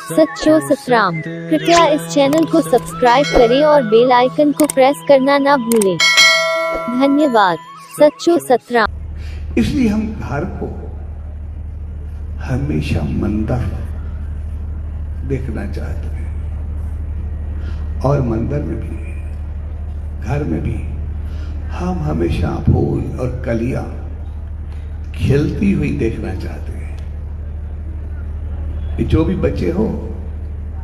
सच्चो सतराम। कृपया इस चैनल को सब्सक्राइब करें और बेल आइकन को प्रेस करना ना भूलें। धन्यवाद। सच्चो सतराम। इसलिए हम घर को हमेशा मंदिर देखना चाहते हैं, और मंदिर में भी, घर में भी हम हमेशा फूल और कलियां खिलती हुई देखना चाहते हैं। जो भी बच्चे हो,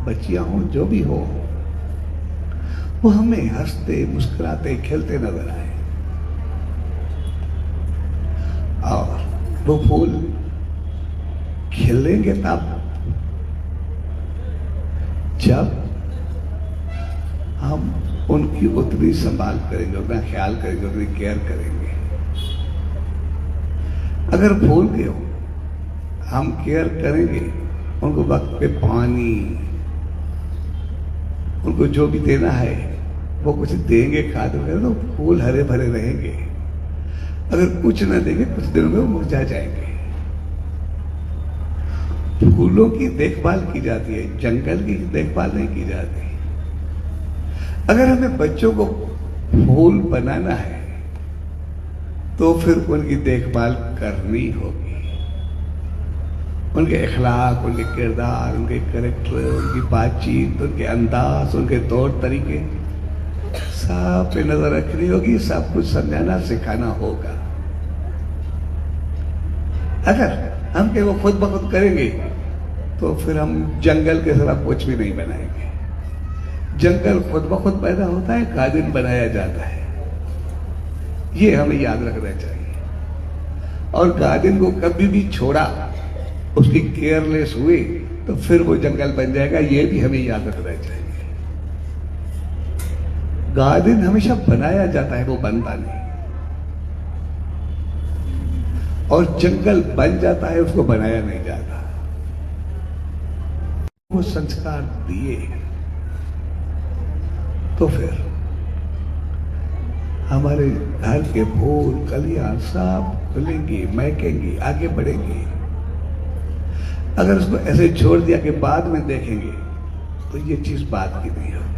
बच्चियां हो, जो भी हो, वो हमें हंसते मुस्कुराते खेलते नजर आए। और वो फूल खिलेंगे तब जब हम उनकी उतनी संभाल करेंगे, उतना ख्याल करेंगे, उतनी केयर करेंगे। अगर फूल के हो हम केयर करेंगे, उनको वक्त पे पानी, उनको जो भी देना है वो कुछ देंगे, खाद वगैरह, तो फूल हरे भरे रहेंगे। अगर कुछ ना देंगे, कुछ दिनों में वो मुरझा जाएंगे। फूलों की देखभाल की जाती है, जंगल की देखभाल नहीं की जाती। अगर हमें बच्चों को फूल बनाना है तो फिर उनकी देखभाल करनी होगी। उनके अखलाक, उनके किरदार, उनके कैरेक्टर, उनकी बातचीत, उनके अंदाज, उनके तौर तरीके सब पे नजर रखनी होगी। सब कुछ समझाना सिखाना होगा। अगर हम के वो खुद ब खुद करेंगे तो फिर हम जंगल के सिवा कुछ भी नहीं बनाएंगे। जंगल खुद ब खुद पैदा होता है, गार्डन बनाया जाता है। ये हमें याद रखना चाहिए। और गार्डन को कभी भी छोड़ा, उसकी केयरलेस हुए, तो फिर वो जंगल बन जाएगा। ये भी हमें याद रखना चाहिए। गार्डन हमेशा बनाया जाता है, वो बनता नहीं। और जंगल बन जाता है, उसको बनाया नहीं जाता। वो संस्कार दिए तो फिर हमारे घर के फूल कलियां सब खुलेंगी, महकेंगी, आगे बढ़ेंगी। अगर उसको ऐसे छोड़ दिया कि बाद में देखेंगे, तो ये चीज बात की नहीं होगी।